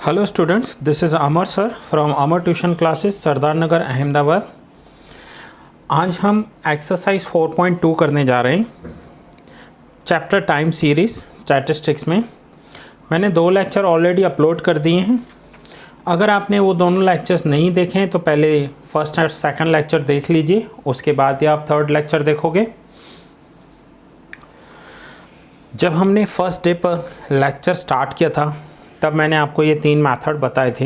Hello students, this is Amar sir from Amar tuition classes Sardar Nagar Ahmedabad. आज हम exercise 4.2 करने जा रहे हैं चैप्टर टाइम सीरीज़ स्टैटिस्टिक्स में। मैंने 2 लेक्चर ऑलरेडी अपलोड कर दिए हैं। अगर आपने वो दोनों लेक्चर्स नहीं देखे हैं तो पहले फर्स्ट और सेकंड लेक्चर देख लीजिए, उसके बाद ही आप थर्ड लेक्चर देखोगे। जब हमने फर्स्ट डे पर लेक्चर स्टार्ट किया था तब मैंने आपको ये 3 मेथड बताए थे।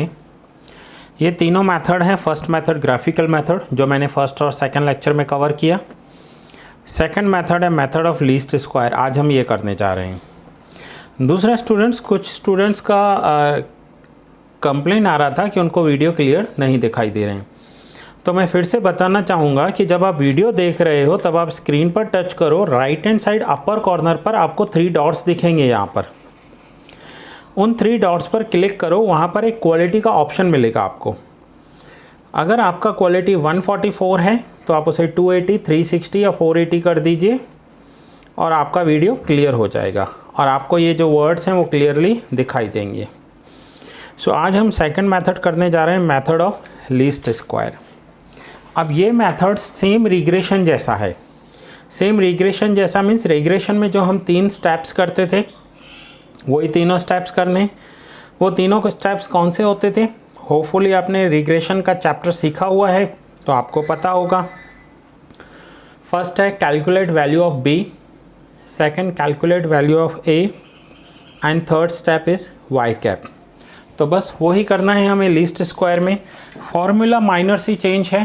ये तीनों मेथड हैं। फर्स्ट मेथड ग्राफिकल मेथड, जो मैंने फर्स्ट और सेकंड लेक्चर में कवर किया। सेकंड मेथड है मेथड ऑफ लीस्ट स्क्वायर, आज हम ये करने जा रहे हैं। दूसरा कुछ स्टूडेंट्स का कंप्लेन आ रहा था कि उनको वीडियो क्लियर नहीं दिखाई दे रहे हैं। तो मैं फिर से बताना चाहूँगा कि जब आप वीडियो देख रहे हो तब आप स्क्रीन पर टच करो, right hand side upper corner पर आपको 3 डॉट्स दिखेंगे। यहाँ पर उन 3 डॉट्स पर क्लिक करो, वहाँ पर एक क्वालिटी का ऑप्शन मिलेगा आपको। अगर आपका क्वालिटी 144 है तो आप उसे 280, 360 या 480 कर दीजिए और आपका वीडियो क्लियर हो जाएगा और आपको ये जो वर्ड्स हैं वो क्लियरली दिखाई देंगे। सो आज हम सेकंड मेथड करने जा रहे हैं, मेथड ऑफ लीस्ट स्क्वायर। अब ये मेथड सेम रिग्रेशन जैसा है। सेम रिग्रेशन जैसा मीन्स रिग्रेशन में जो हम 3 स्टेप्स करते थे वही तीनों स्टेप्स करने। वो तीनों स्टेप्स कौन से होते थे? होपफुली आपने रिग्रेशन का चैप्टर सीखा हुआ है तो आपको पता होगा। फर्स्ट है calculate value of B, second calculate value of A and third step is Y cap. तो बस वही करना है हमें लीस्ट स्क्वायर में। फॉर्मूला माइनर सी चेंज है।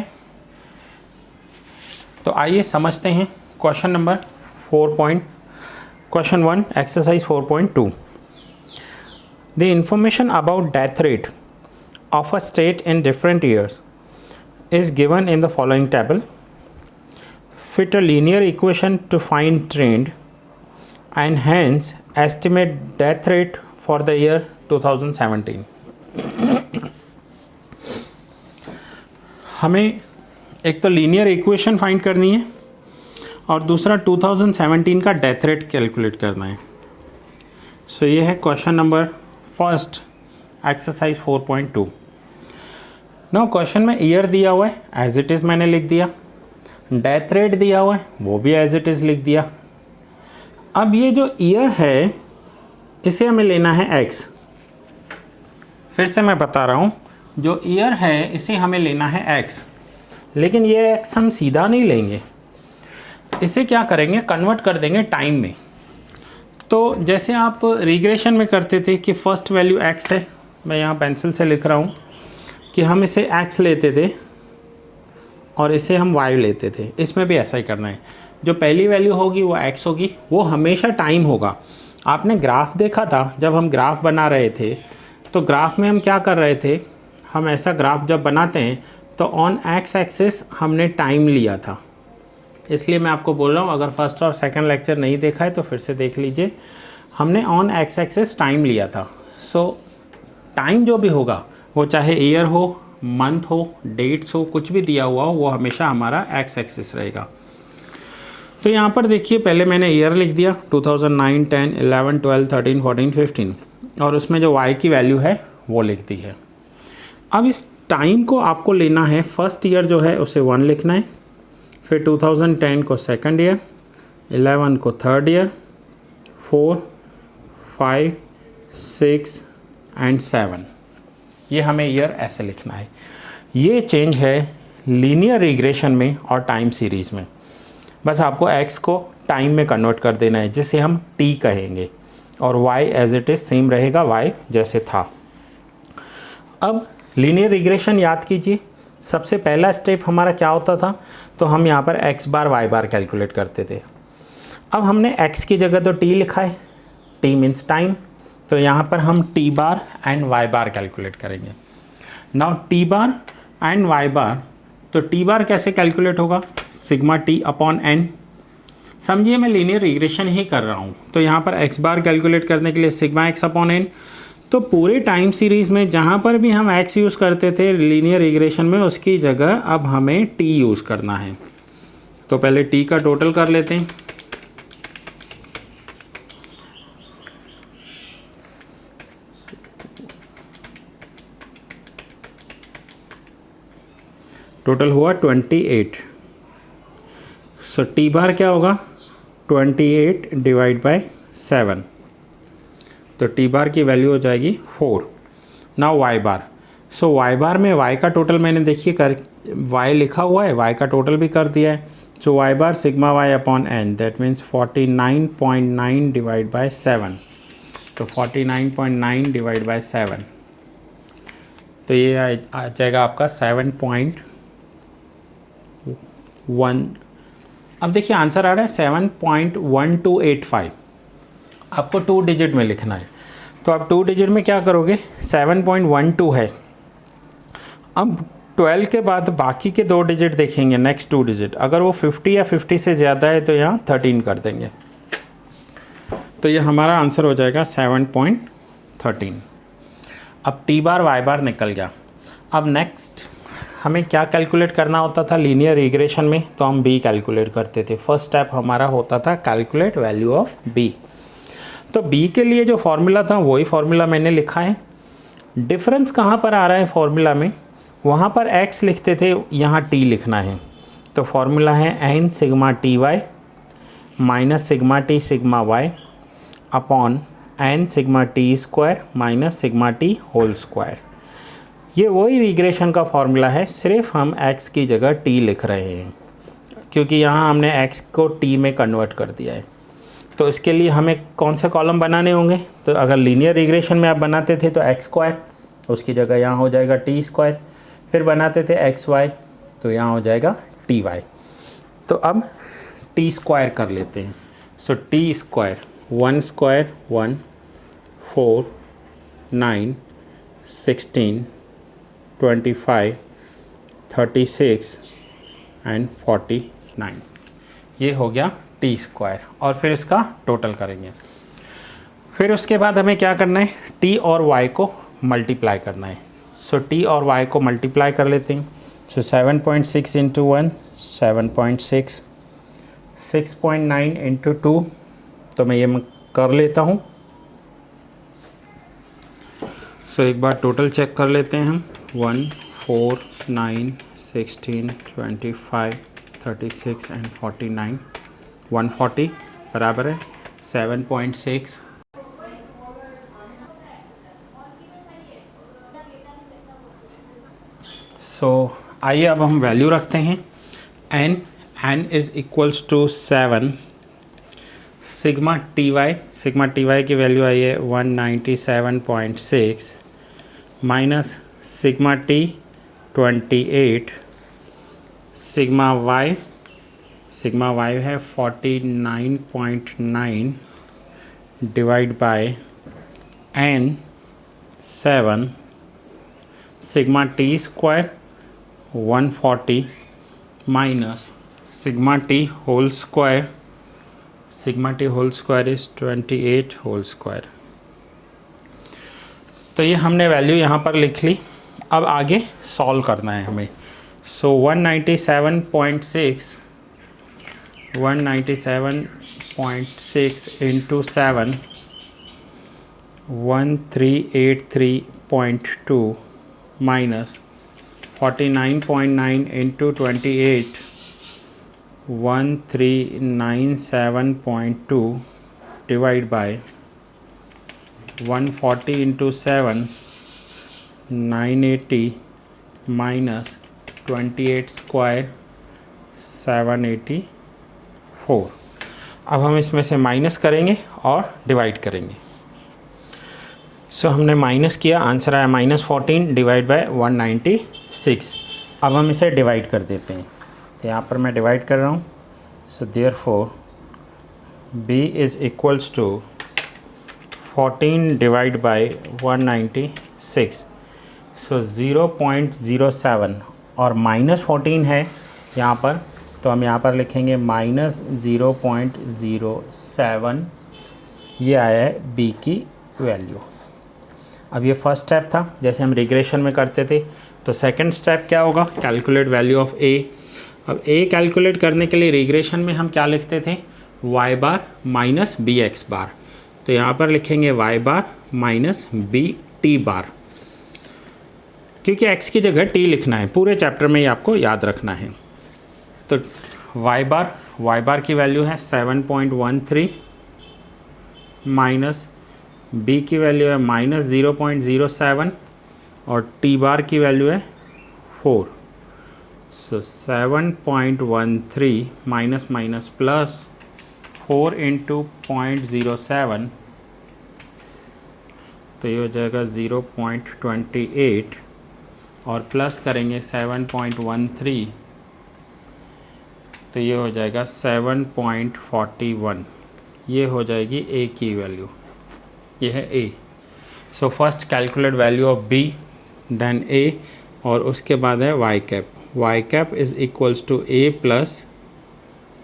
तो आइए समझते हैं question 1 exercise 4.2। The information about death rate of a state in different years is given in the following table. Fit a linear equation to find trend and hence estimate death rate for the year 2017. हमें एक तो linear equation find करनी है और दूसरा 2017 का death rate calculate करना है। सो ये है question number first exercise 4.2। No question में ईयर दिया हुआ है, एज इट इज़ मैंने लिख दिया। डेथ रेट दिया हुआ है, वो भी एज इट इज़ लिख दिया। अब ये जो ईयर है इसे हमें लेना है एक्स। फिर से मैं बता रहा हूँ, जो ईयर है इसे हमें लेना है एक्स, लेकिन ये एक्स हम सीधा नहीं लेंगे। इसे क्या करेंगे, कन्वर्ट कर देंगे टाइम में। तो जैसे आप रिग्रेशन में करते थे कि फ़र्स्ट वैल्यू एक्स है, मैं यहाँ पेंसिल से लिख रहा हूँ कि हम इसे एक्स लेते थे और इसे हम वाई लेते थे। इसमें भी ऐसा ही करना है। जो पहली वैल्यू होगी वो एक्स होगी, वो हमेशा टाइम होगा। आपने ग्राफ देखा था, जब हम ग्राफ बना रहे थे तो ग्राफ में हम क्या कर रहे थे, हम ऐसा ग्राफ जब बनाते हैं तो ऑन एक्स एक्सिस हमने टाइम लिया था। इसलिए मैं आपको बोल रहा हूँ, अगर फर्स्ट और सेकंड लेक्चर नहीं देखा है तो फिर से देख लीजिए। हमने ऑन एक्स एक्सिस टाइम लिया था। सो टाइम जो भी होगा वो चाहे ईयर हो, मंथ हो, डेट्स हो, कुछ भी दिया हुआ हो, वो हमेशा हमारा एक्स एक्सिस रहेगा। तो यहाँ पर देखिए, पहले मैंने ईयर लिख दिया 2009, 10, 11, 12, 13, 14, 15 और उसमें जो वाई की वैल्यू है वो लिख दी है। अब इस टाइम को आपको लेना है, फर्स्ट ईयर जो है उसे 1 लिखना है, फिर 2010 को सेकंड ईयर, 11 को थर्ड ईयर, 4, 5, 6 एंड 7, ये हमें ईयर ऐसे लिखना है। ये चेंज है लीनियर रिग्रेशन में और टाइम सीरीज़ में। बस आपको एक्स को टाइम में कन्वर्ट कर देना है, जिसे हम टी कहेंगे, और Y as it is same रहेगा, वाई जैसे था। अब लीनियर रिग्रेशन याद कीजिए, सबसे पहला स्टेप हमारा क्या होता था, तो हम यहाँ पर x बार y बार कैलकुलेट करते थे। अब हमने x की जगह तो t लिखा है, t मीन्स टाइम, तो यहाँ पर हम t bar and y bar calculate करेंगे। Now t bar and y bar, तो t बार कैसे कैलकुलेट होगा, सिग्मा t अपॉन n। समझिए मैं लीनियर रिग्रेशन ही कर रहा हूँ, तो यहाँ पर x बार कैलकुलेट करने के लिए सिग्मा x अपॉन n। तो पूरे टाइम सीरीज़ में जहाँ पर भी हम x यूज़ करते थे लीनियर रिग्रेशन में, उसकी जगह अब हमें t यूज़ करना है। तो पहले t का टोटल कर लेते हैं। टोटल हुआ 28। सो टी बार क्या होगा 28 डिवाइड बाय 7, तो टी बार की वैल्यू हो जाएगी 4। नाउ वाई बार, सो वाई बार में वाई का टोटल मैंने देखिए कर वाई लिखा हुआ है, वाई का टोटल भी कर दिया है। So Y bar sigma Y upon N, that means 49.9 divide by 7, तो 49.9 डिवाइड बाय 7, तो ये आ जाएगा आपका 7.1। अब देखिए आंसर आ रहा है 7.1285। आपको 2 डिजिट में लिखना है, तो आप 2 डिजिट में क्या करोगे, 7.12 है। अब 12 के बाद बाकी के 2 डिजिट देखेंगे, नेक्स्ट 2 डिजिट, अगर वो 50 या 50 से ज़्यादा है तो यहाँ 13 कर देंगे, तो ये हमारा आंसर हो जाएगा 7.13। अब टी बार वाई बार निकल गया। अब नेक्स्ट हमें क्या कैलकुलेट करना होता था लीनियर रिग्रेशन में, तो हम बी कैलकुलेट करते थे। फर्स्ट स्टेप हमारा होता था कैलकुलेट वैल्यू ऑफ बी। तो बी के लिए जो फॉर्मूला था वही फॉर्मूला मैंने लिखा है। डिफरेंस कहाँ पर आ रहा है फॉर्मूला में, वहाँ पर x लिखते थे, यहाँ t लिखना है। तो फॉर्मूला है n sigma T Y minus sigma T sigma Y upon n sigma T square minus sigma T whole square. ये वही रिग्रेशन का फॉर्मूला है, सिर्फ हम x की जगह t लिख रहे हैं, क्योंकि यहाँ हमने x को t में कन्वर्ट कर दिया है। तो इसके लिए हमें कौन से कॉलम बनाने होंगे, तो अगर लीनियर रिग्रेशन में आप बनाते थे तो x स्क्वायर, उसकी जगह यहाँ हो जाएगा टी स्क्वायर। फिर बनाते थे एक्स वाई, तो यहाँ हो जाएगा टी वाई। तो अब टी स्क्वायर कर लेते हैं। So T square 1 square 1, 4, 9, 16, 25, 36 and 49, ये हो गया टी स्क्वायर। और फिर इसका टोटल करेंगे। फिर उसके बाद हमें क्या करना है, टी और वाई को मल्टीप्लाई करना है। सो टी और वाई को मल्टीप्लाई कर लेते हैं। सो 7.6 इंटू 1 7.6, 6.9 इंटू 2, तो मैं ये कर लेता हूँ। सो एक बार टोटल चेक कर लेते हैं हम। 1, 4, 9, 16, 25, 36 एंड 49, 140 बराबर है 7.6। सो आइए अब हम वैल्यू रखते हैं। n is equals to 7 sigma T Y की वैल्यू आई है 197.6 माइनस सिग्मा टी 28, सिग्मा वाई है 49.9 divide by n 7 sigma T square 140 minus sigma T whole square is 28 whole square. तो ये हमने वैल्यू यहाँ पर लिख ली। अब आगे सॉल्व करना है हमें। सो 197.6 into 7 1383.2 minus 49.9 into 28 1397.2 divide by 140 into 7 980 minus 28 square 784। अब हम इसमें से माइनस करेंगे और डिवाइड करेंगे। सो हमने माइनस किया, आंसर आया -14 डिवाइड बाय 196। अब हम इसे डिवाइड कर देते हैं, तो यहाँ पर मैं डिवाइड कर रहा हूँ। So therefore b is equals to 14 divide by 196। So 0.07 और -14 है यहाँ पर, तो हम यहाँ पर लिखेंगे -0.07। ये आया है b की वैल्यू। अब ये फर्स्ट स्टेप था, जैसे हम रिग्रेशन में करते थे। तो सेकंड स्टेप क्या होगा, कैलकुलेट वैल्यू ऑफ a। अब a कैलकुलेट करने के लिए रिग्रेशन में हम क्या लिखते थे, y बार माइनस बी एक्स बार। तो यहाँ पर लिखेंगे y बार माइनस बी टी बार। क्योंकि x की जगह t लिखना है, पूरे चैप्टर में ही आपको याद रखना है। तो y बार की वैल्यू है 7.13 माइनस b की वैल्यू है -0.07 और t बार की वैल्यू है 4। सो 7.13 माइनस माइनस प्लस 4 इंटू 0.07, तो ये हो जाएगा 0.28 और प्लस करेंगे 7.13, तो ये हो जाएगा 7.41। ये हो जाएगी a की वैल्यू, ये है a। So first calculate value of b then a और उसके बाद है y cap is equals to a plus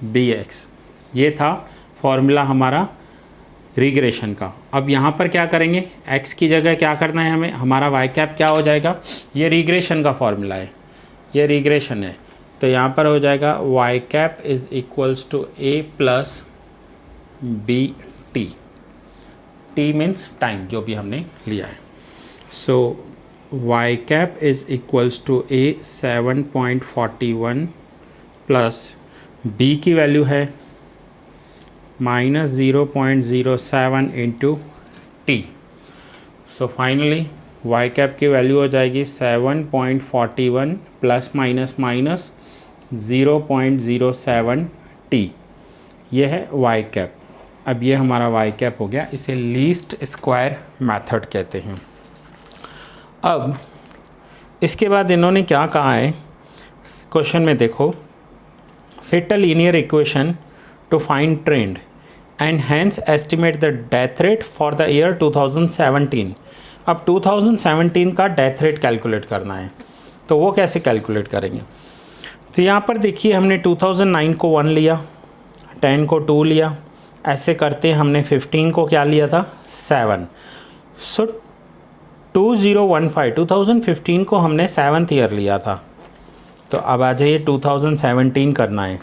bx। ये था फॉर्मूला हमारा रिग्रेशन का। अब यहाँ पर क्या करेंगे, x की जगह क्या करना है हमें, हमारा y कैप क्या हो जाएगा, ये रिग्रेशन का फॉर्मूला है, ये रिग्रेशन है। तो यहाँ पर हो जाएगा y cap is equals to a plus B T, T means time जो भी हमने लिया है। So y cap is equals to a 7.41 plus b की वैल्यू है -0.07 into T. So finally y cap की वैल्यू हो जाएगी 7.41 प्लस माइनस माइनस 0.07 टी। ये है y कैप। अब ये हमारा y कैप हो गया, इसे लीस्ट स्क्वायर मेथड कहते हैं। अब इसके बाद इन्होंने क्या कहा है क्वेश्चन में, देखो, fit a linear equation to find trend and hence estimate the death rate for the year 2017। अब 2017 का डेथ रेट कैलकुलेट करना है, तो वो कैसे कैलकुलेट करेंगे। तो यहाँ पर देखिए, हमने 2009 को 1 लिया, 10 को 2 लिया, ऐसे करते हमने 15 को क्या लिया था 7। सो 2015 को हमने 7th ईयर लिया था। तो अब आ जाइए 2017 करना है।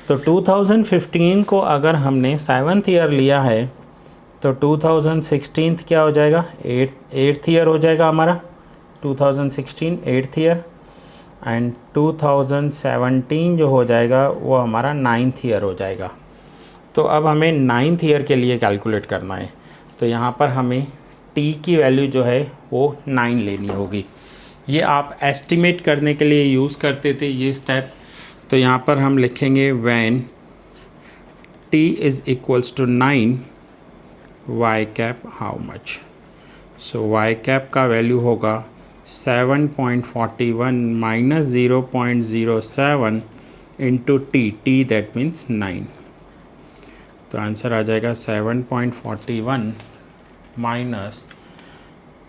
तो 2015 को अगर हमने 7th ईयर लिया है तो 2016 क्या हो जाएगा, 8th ईयर हो जाएगा हमारा, 2016 8th ईयर, एंड 2017 जो हो जाएगा वो हमारा 9th ईयर हो जाएगा। तो अब हमें 9th ईयर के लिए कैलकुलेट करना है। तो यहाँ पर हमें t की वैल्यू जो है वो 9 लेनी होगी। ये आप एस्टिमेट करने के लिए यूज़ करते थे ये स्टेप। तो यहाँ पर हम लिखेंगे when t is equals to 9 y cap how much. So y cap का वैल्यू होगा 7.41 minus 0.07 into T that means 9। तो आंसर आ जाएगा 7.41 माइनस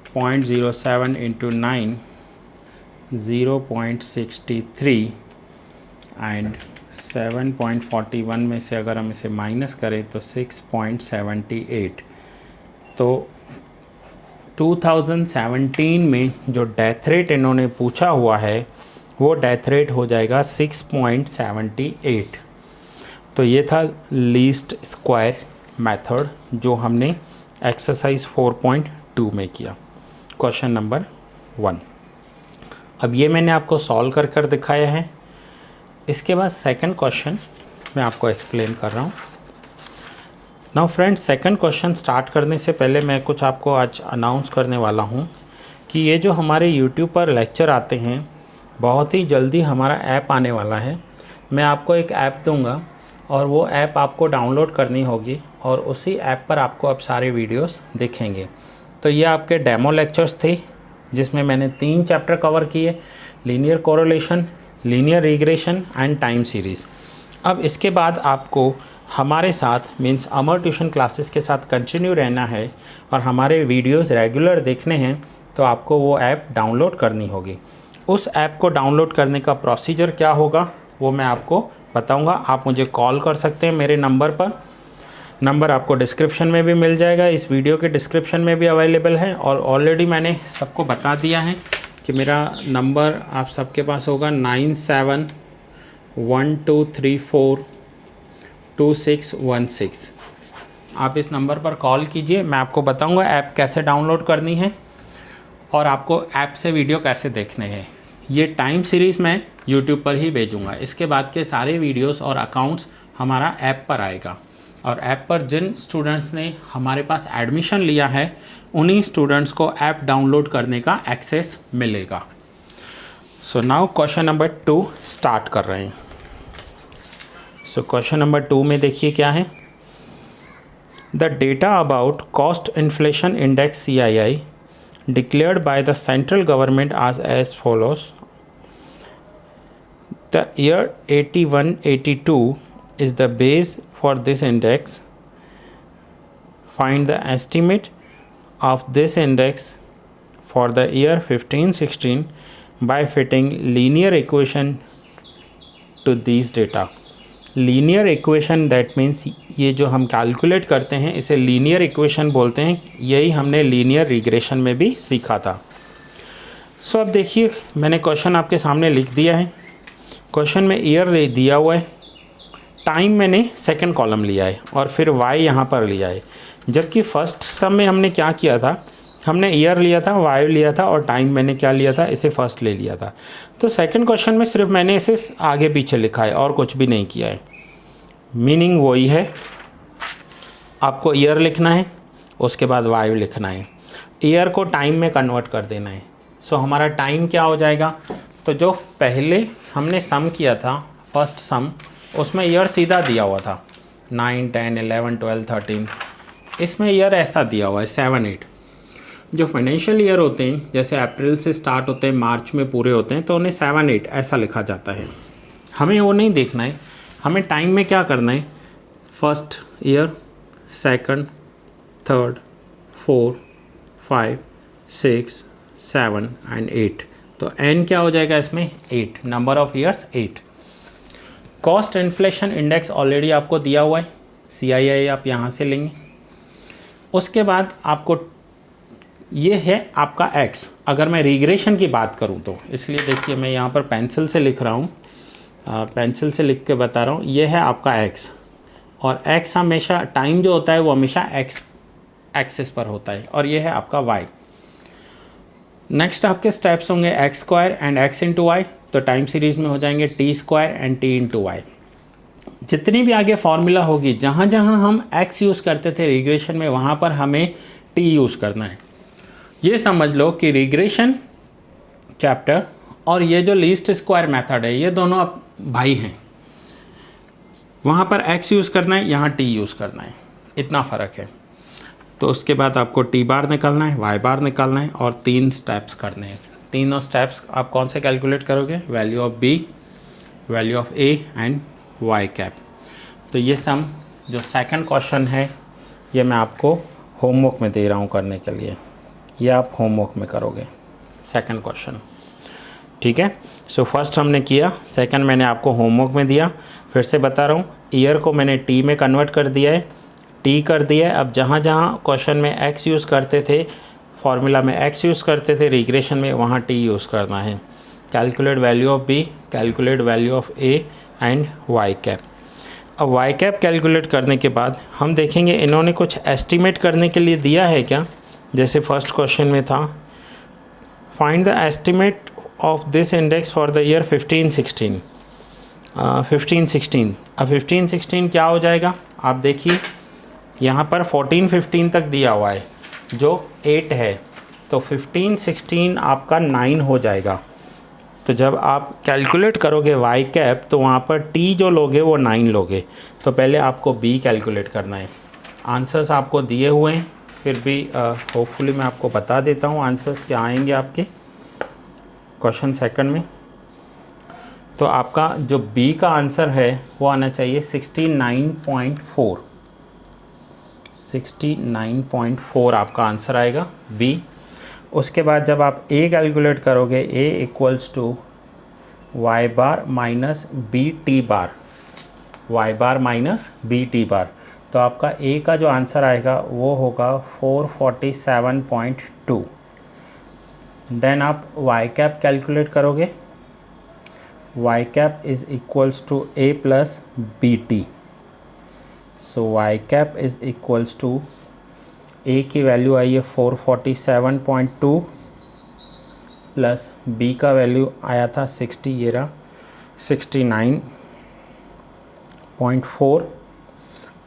0.07 इंटू 9 0.63 एंड 7.41 में से अगर हम इसे माइनस करें तो 6.78। तो 2017 में जो डेथ रेट इन्होंने पूछा हुआ है वो डेथ रेट हो जाएगा 6.78। तो ये था लीस्ट स्क्वायर मेथड जो हमने एक्सरसाइज 4.2 में किया, क्वेश्चन नंबर 1। अब ये मैंने आपको सॉल्व कर कर दिखाया है। इसके बाद सेकंड क्वेश्चन मैं आपको एक्सप्लेन कर रहा हूँ। Now friends, second question start करने से पहले मैं कुछ आपको आज अनाउंस करने वाला हूँ कि ये जो हमारे यूट्यूब पर लेक्चर आते हैं, बहुत ही जल्दी हमारा ऐप आने वाला है। मैं आपको एक ऐप दूंगा और वो ऐप आपको डाउनलोड करनी होगी और उसी ऐप पर आपको अब सारे वीडियोस दिखेंगे। तो ये आपके डेमो लेक्चर्स थे जिसमें मैंने 3 चैप्टर कवर किए, linear correlation, linear regression and time series. अब इसके बाद आपको हमारे साथ मीन्स अमर ट्यूशन क्लासेस के साथ कंटिन्यू रहना है और हमारे वीडियोस रेगुलर देखने हैं, तो आपको वो ऐप डाउनलोड करनी होगी। उस ऐप को डाउनलोड करने का प्रोसीजर क्या होगा वो मैं आपको बताऊंगा। आप मुझे कॉल कर सकते हैं मेरे नंबर पर। नंबर आपको डिस्क्रिप्शन में भी मिल जाएगा, इस वीडियो के डिस्क्रिप्शन में भी अवेलेबल है। और ऑलरेडी मैंने सबको बता दिया है कि मेरा नंबर आप सबके पास होगा 9712342616। आप इस नंबर पर कॉल कीजिए, मैं आपको बताऊंगा ऐप कैसे डाउनलोड करनी है। और आपको ऐप से वीडियो कैसे देखने हैं ये टाइम सीरीज़ मैं यूट्यूब पर ही भेजूँगा। इसके बाद के सारे वीडियोस और अकाउंट्स हमारा ऐप पर आएगा और ऐप पर जिन स्टूडेंट्स ने हमारे पास एडमिशन लिया है उन्हीं स्टूडेंट्स को ऐप डाउनलोड करने का एक्सेस मिलेगा। So now question number 2 start कर रहे हैं। सो क्वेश्चन नंबर 2 में देखिए क्या है। The data about cost inflation index CII declared by the central government as follows. The year 81-82 is the base for this index. Find the estimate of this index for the year 15-16 by fitting linear equation to these data. Linear equation that means ये जो हम calculate करते हैं इसे linear equation बोलते हैं। यही हमने लीनियर रिग्रेशन में भी सीखा था। सो अब देखिए मैंने क्वेश्चन आपके सामने लिख दिया है। क्वेश्चन में ईयर दिया हुआ है, टाइम मैंने सेकंड कॉलम लिया है और फिर वाई यहाँ पर लिया है। जबकि फर्स्ट सम में हमने क्या किया था, हमने ईयर लिया था, वाई लिया था और टाइम मैंने क्या लिया था, इसे फर्स्ट ले लिया था। तो सेकंड क्वेश्चन में सिर्फ मैंने इसे आगे पीछे लिखा है और कुछ भी नहीं किया है। मीनिंग वही है, आपको ईयर लिखना है, उसके बाद वाई लिखना है, ईयर को टाइम में कन्वर्ट कर देना है। सो हमारा टाइम क्या हो जाएगा, तो जो पहले हमने सम किया था फर्स्ट सम, उसमें ईयर सीधा दिया हुआ था 9, 10, 11, 12, 13। इसमें ईयर ऐसा दिया हुआ है 7, 8। जो फाइनेंशियल ईयर होते हैं जैसे अप्रैल से स्टार्ट होते हैं मार्च में पूरे होते हैं तो उन्हें 7, 8 ऐसा लिखा जाता है। हमें वो नहीं देखना है, हमें टाइम में क्या करना है, first year, second, third, 4, 5, 6, 7 and 8। तो एन क्या हो जाएगा इसमें, 8, number of years 8। Cost inflation index already आपको दिया हुआ है, CII आप यहाँ से लेंगे। उसके बाद आपको ये है आपका x। अगर मैं रिग्रेशन की बात करूँ तो इसलिए देखिए मैं यहाँ पर पेंसिल से लिख रहा हूँ, पेंसिल से लिख के बता रहा हूँ। ये है आपका x और x हमेशा, टाइम जो होता है वो हमेशा x एक्सिस पर होता है और ये है आपका y। नेक्स्ट आपके स्टेप्स होंगे x² and x into Y. तो टाइम सीरीज़ में हो जाएंगे t² and t into Y. जितनी भी आगे फॉर्मूला होगी, जहाँ जहाँ हम x यूज़ करते थे रिग्रेशन में, वहाँ पर हमें t यूज़ करना है। ये समझ लो कि रिग्रेशन चैप्टर और ये जो लीस्ट स्क्वायर मेथड है ये दोनों अब भाई हैं। वहाँ पर x यूज़ करना है, यहाँ t यूज़ करना है, इतना फ़र्क है। तो उसके बाद आपको t बार निकालना है, y बार निकालना है और 3 स्टेप्स करने हैं। तीनों स्टेप्स आप कौन से कैलकुलेट करोगे, value of b, value of a and y cap. तो ये सम जो सेकंड क्वेश्चन है ये मैं आपको होमवर्क में दे रहा हूँ करने के लिए, ये आप होमवर्क में करोगे सेकंड क्वेश्चन, ठीक है। सो फर्स्ट हमने किया, सेकंड मैंने आपको होमवर्क में दिया। फिर से बता रहा हूँ, ईयर को मैंने टी में कन्वर्ट कर दिया है, टी कर दिया है। अब जहाँ जहाँ क्वेश्चन में एक्स यूज़ करते थे, फार्मूला में एक्स यूज़ करते थे, रिग्रेशन में वहाँ टी यूज़ करना है। Calculate value of B, calculate value of A and Y cap. अब वाई कैप कैलकुलेट करने के बाद हम देखेंगे इन्होंने कुछ एस्टिमेट करने के लिए दिया है क्या। जैसे फर्स्ट क्वेश्चन में था, find the estimate of this index for the year 15-16। 15-16, अब 15-16 क्या हो जाएगा, आप देखिए यहाँ पर 14-15 तक दिया हुआ है जो 8 है, तो 15-16 आपका 9 हो जाएगा। तो जब आप कैलकुलेट करोगे वाई कैप तो वहाँ पर टी जो लोगे वो 9 लोगे। तो पहले आपको बी कैलकुलेट करना है। आंसर्स आपको दिए हुए हैं, फिर भी होपफुली मैं आपको बता देता हूँ आंसर्स क्या आएंगे आपके क्वेश्चन सेकंड में। तो आपका जो बी का आंसर है वो आना चाहिए 69.4। 69.4 आपका आंसर आएगा बी। उसके बाद जब आप ए कैलकुलेट करोगे, A equals to Y bar minus B T bar, Y bar minus B T bar, तो आपका ए का जो आंसर आएगा वो होगा 447.2। देन आप वाई कैप कैलकुलेट करोगे, Y cap is equals to A plus B T. So Y cap is equals to, A की वैल्यू आई है 447.2 प्लस बी का वैल्यू आया था 60, ये रहा 69.4।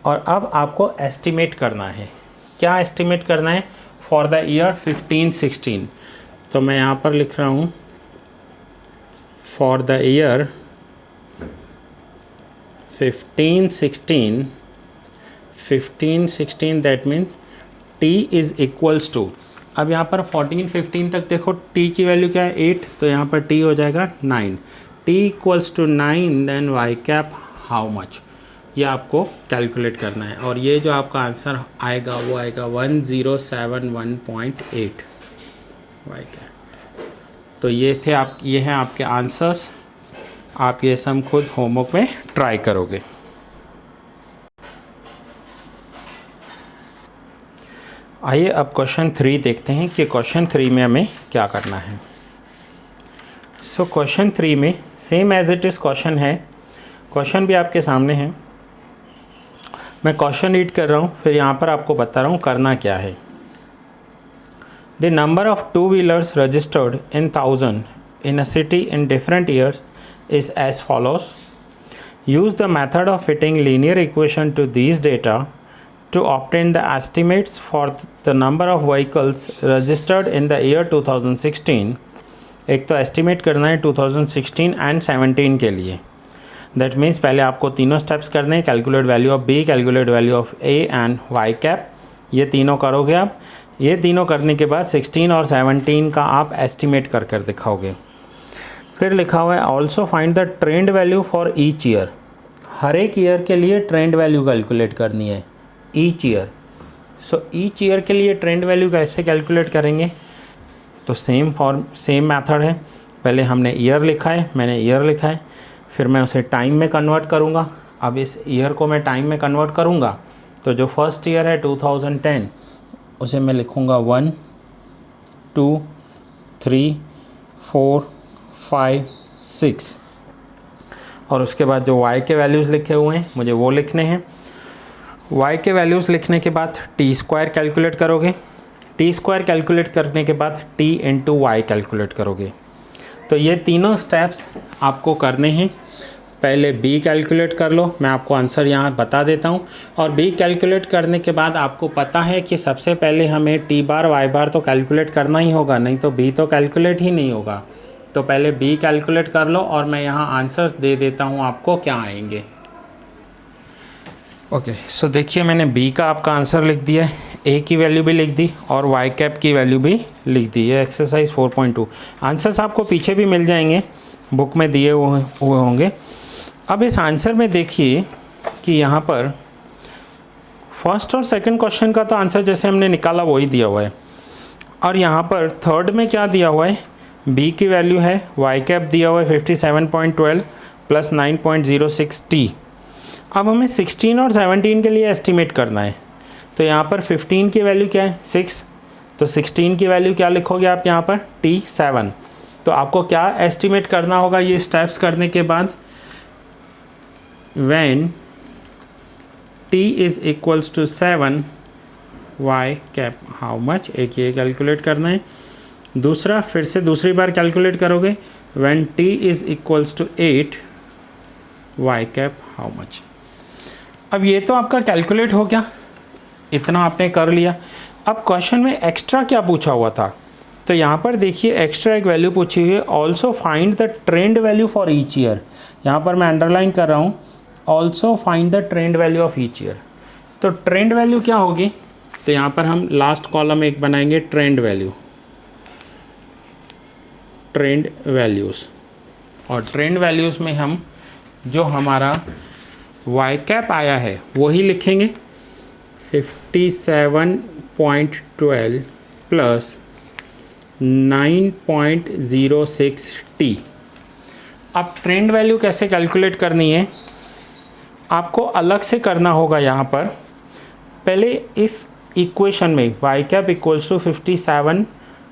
और अब आपको एस्टिमेट करना है, क्या एस्टिमेट करना है? For the year 15-16। तो मैं यहाँ पर लिख रहा हूँ for the year 15-16 that means t is equals to, अब यहाँ पर 14-15 तक देखो t की वैल्यू क्या है 8, तो यहाँ पर t हो जाएगा 9। t equals to 9 then Y cap how much, ये आपको कैलकुलेट करना है। और ये जो आपका आंसर आएगा वो आएगा 1071.8 वाई कैप। तो ये हैं आपके आंसर्स। आप ये सम खुद होमवर्क में ट्राई करोगे। आइए अब क्वेश्चन 3 देखते हैं कि क्वेश्चन 3 में हमें क्या करना है। सो क्वेश्चन 3 में same as it is question है, क्वेश्चन भी आपके सामने है। मैं क्वेश्चन रीड कर रहा हूँ, फिर यहाँ पर आपको बता रहा हूँ करना क्या है। The number of two wheelers registered in 1000 in a city in different years is as follows. Use the method of fitting linear equation to these data to obtain the estimates for the number of vehicles registered in the year 2016. एक तो estimate करना है 2016 and 17 के लिए। That means पहले आपको तीनों steps करने हैं, calculate value of B, calculate value of A and Y cap. ये तीनों करोगे आप। ये तीनों करने के बाद 16 और 17 का आप एस्टिमेट कर दिखाओगे। फिर लिखा हुआ है also find the trend value for each year. हर एक ईयर के लिए ट्रेंड वैल्यू कैलकुलेट करनी है, each year. So each year के लिए ट्रेंड वैल्यू कैसे कैलकुलेट करेंगे? तो सेम मेथड है। पहले हमने ईयर लिखा है, मैंने ईयर लिखा है, फिर मैं उसे टाइम में कन्वर्ट करूँगा। अब इस ईयर को मैं टाइम में कन्वर्ट करूँगा तो जो फर्स्ट ईयर है 2010 उसे मैं लिखूँगा 1, 2, 3, 4, 5, 6 और उसके बाद जो y के वैल्यूज़ लिखे हुए हैं मुझे वो लिखने हैं। y के वैल्यूज़ लिखने के बाद टी स्क्वायर कैलकुलेट करोगे, टी स्क्वायर कैलकुलेट करने के बाद t इंटू वाई कैलकुलेट करोगे। तो ये तीनों स्टेप्स आपको करने हैं। पहले b कैलकुलेट कर लो, मैं आपको आंसर यहाँ बता देता हूँ। और b कैलकुलेट करने के बाद आपको पता है कि सबसे पहले हमें t बार y बार तो कैलकुलेट करना ही होगा, नहीं तो b तो कैलकुलेट ही नहीं होगा। तो पहले b कैलकुलेट कर लो और मैं यहाँ आंसर दे देता हूँ आपको क्या आएंगे। ओके, सो देखिए मैंने b का आपका आंसर लिख दिया है, a की वैल्यू भी लिख दी और y कैप की वैल्यू भी लिख दी। ये एक्सरसाइज 4.2 आंसर्स आपको पीछे भी मिल जाएंगे, बुक में दिए हुए होंगे। अब इस आंसर में देखिए कि यहाँ पर फर्स्ट और सेकंड क्वेश्चन का तो आंसर जैसे हमने निकाला वही दिया हुआ है, और यहाँ पर थर्ड में क्या दिया हुआ है, b की वैल्यू है, y कैप दिया हुआ है 57.12 प्लस 9.06 t। अब हमें 16 और 17 के लिए एस्टिमेट करना है। तो यहाँ पर 15 की वैल्यू क्या है 6, तो 16 की वैल्यू क्या लिखोगे आप यहाँ पर t 7। तो आपको क्या एस्टिमेट करना होगा ये स्टेप्स करने के बाद, when t is equals to 7 y cap how much, एक ये कैलकुलेट करना है। दूसरा फिर से दूसरी बार कैलकुलेट करोगे when t is equals to 8 y cap how much. अब ये तो आपका कैलकुलेट हो गया, इतना आपने कर लिया। अब क्वेश्चन में एक्स्ट्रा क्या पूछा हुआ था, तो यहाँ पर देखिए एक्स्ट्रा एक वैल्यू पूछी हुई है, also find the trend value for each year. यहाँ पर मैं अंडरलाइन कर रहा हूँ, also find the trend value of each year. तो ट्रेंड वैल्यू क्या होगी, तो यहाँ पर हम लास्ट कॉलम एक बनाएंगे ट्रेंड वैल्यू, ट्रेंड वैल्यूज़। और ट्रेंड वैल्यूज़ में हम जो हमारा वाई कैप आया है वही लिखेंगे 57.12 प्लस 9.06 टी। अब ट्रेंड वैल्यू कैसे कैलकुलेट करनी है, आपको अलग से करना होगा। यहाँ पर पहले इस इक्वेशन में Y cap equals to 57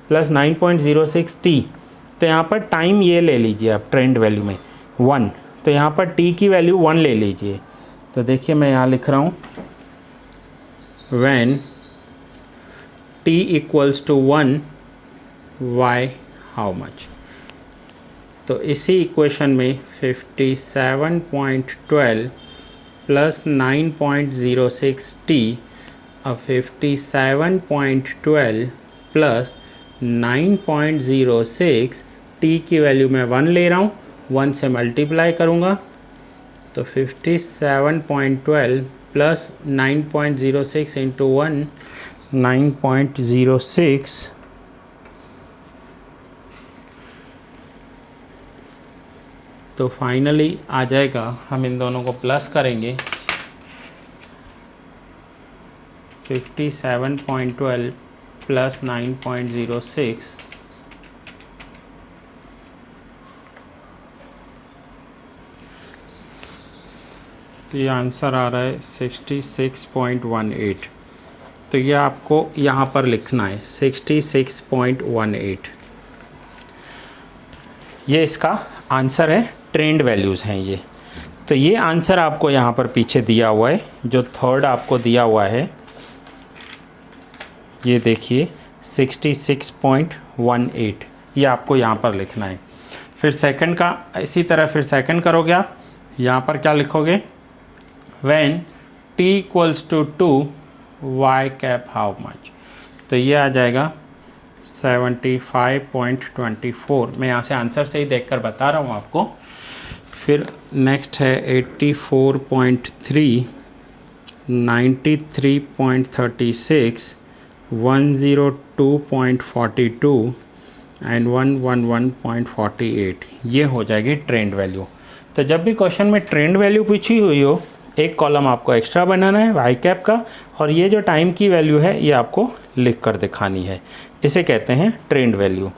plus 9.06 T, तो यहाँ पर टाइम ये ले लीजिए आप ट्रेंड वैल्यू में 1, तो यहाँ पर टी की वैल्यू 1 ले लीजिए। तो देखिए मैं यहाँ लिख रहा हूँ when t equals to 1 y how much. तो इसी इक्वेशन में 57.12 प्लस 9.06t, अब 57.12 प्लस 9.06 t की वैल्यू मैं 1 ले रहा हूँ, 1 से मल्टीप्लाई करूँगा तो 57.12 प्लस 9.06 इंटू 1, 9.06 तो फाइनली आ जाएगा, हम इन दोनों को प्लस करेंगे 57.12 प्लस 9.06 तो ये आंसर आ रहा है 66.18। तो ये आपको यहाँ पर लिखना है 66.18, ये इसका आंसर है। ट्रेंड वैल्यूज़ हैं ये। तो ये आंसर आपको यहाँ पर पीछे दिया हुआ है, जो थर्ड आपको दिया हुआ है ये देखिए 66.18, ये आपको यहाँ पर लिखना है। फिर सेकंड का इसी तरह फिर सेकंड करोगे आप, यहाँ पर क्या लिखोगे, when t equals to 2 y cap how much. तो ये आ जाएगा 75.24। मैं यहाँ से आंसर से ही देखकर बता रहा हूँ आपको। फिर नेक्स्ट है 84.3, 93.36, 102.42 एंड 111.48, ये हो जाएगी ट्रेंड वैल्यू। तो जब भी क्वेश्चन में ट्रेंड वैल्यू पूछी हुई हो, एक कॉलम आपको एक्स्ट्रा बनाना है वाई कैप का, और ये जो टाइम की वैल्यू है ये आपको लिख कर दिखानी है। इसे कहते हैं ट्रेंड वैल्यू।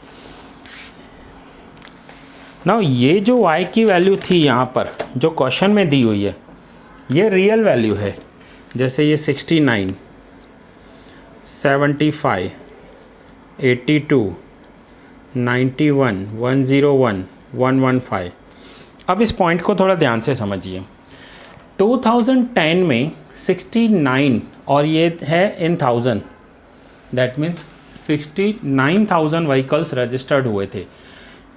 नाउ ये जो y की वैल्यू थी यहाँ पर जो क्वेश्चन में दी हुई है, ये रियल वैल्यू है। जैसे ये 69, 75, 82, 91, 101, 115। अब इस पॉइंट को थोड़ा ध्यान से समझिए। 2010 में 69 और ये है इन 1000, दैट मीन्स 69,000 व्हीकल्स रजिस्टर्ड हुए थे।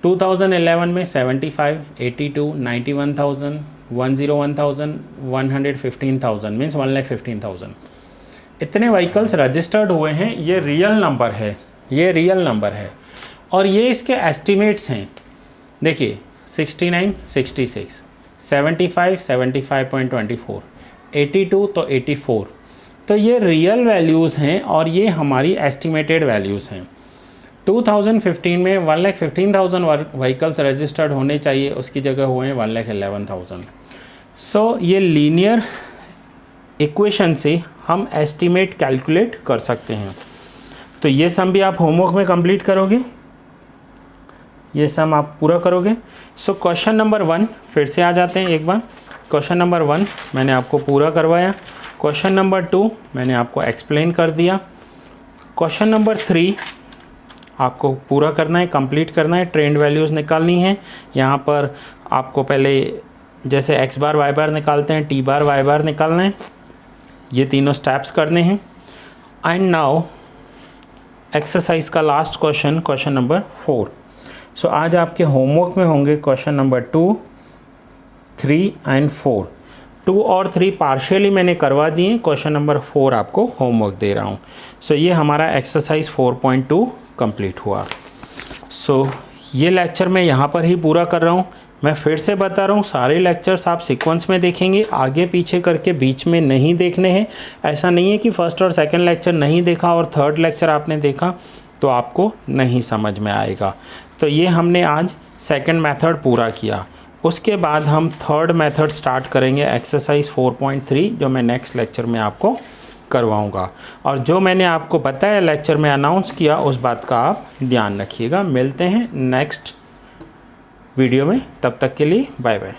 2011 में 75, 82, 91,000, 101,000, 115,000 मीन्स 1,15,000 इतने व्हीकल्स रजिस्टर्ड हुए हैं। ये रियल नंबर है, ये रियल नंबर है। और ये इसके एस्टिमेट्स हैं। देखिए 69, 66, 75, 75.24, 82 तो 84। तो ये रियल वैल्यूज़ हैं और ये हमारी एस्टिमेटेड वैल्यूज़ हैं। 2015 में 1,15,000 व्हीकल्स रजिस्टर्ड होने चाहिए, उसकी जगह हुए हैं 1,11,000। सो ये लीनियर इक्वेशन से हम एस्टिमेट कैलकुलेट कर सकते हैं। तो ये सम भी आप होमवर्क में कंप्लीट करोगे, ये सम आप पूरा करोगे। सो क्वेश्चन नंबर 1 फिर से आ जाते हैं एक बार। क्वेश्चन नंबर 1 मैंने आपको पूरा करवाया। क्वेश्चन नंबर 2 मैंने आपको एक्सप्लेन कर दिया। क्वेश्चन नंबर 3 आपको पूरा करना है, कंप्लीट करना है, ट्रेंड वैल्यूज़ निकालनी है। यहाँ पर आपको पहले जैसे x बार y बार निकालते हैं, t बार y बार निकालना है, ये तीनों स्टेप्स करने हैं। एंड नाउ एक्सरसाइज का लास्ट क्वेश्चन, क्वेश्चन नंबर 4। सो आज आपके होमवर्क में होंगे क्वेश्चन नंबर 2, 3 एंड 4। 2 और 3 पार्शियली मैंने करवा दिए, क्वेश्चन नंबर 4 आपको होमवर्क दे रहा हूँ। सो ये हमारा एक्सरसाइज 4.2 कंप्लीट हुआ। सो ये लेक्चर मैं यहाँ पर ही पूरा कर रहा हूँ। मैं फिर से बता रहा हूँ, सारे लेक्चर्स आप सीक्वेंस में देखेंगे, आगे पीछे करके बीच में नहीं देखने हैं। ऐसा नहीं है कि फर्स्ट और सेकंड लेक्चर नहीं देखा और थर्ड लेक्चर आपने देखा तो आपको नहीं समझ में आएगा। तो ये हमने आज सेकंड मेथड पूरा किया। उसके बाद हम थर्ड मेथड स्टार्ट करेंगे, एक्सरसाइज 4.3, जो मैं नेक्स्ट लेक्चर में आपको करवाऊंगा। और जो मैंने आपको बताया लेक्चर में अनाउंस किया, उस बात का आप ध्यान रखिएगा। मिलते हैं नेक्स्ट वीडियो में, तब तक के लिए बाय बाय।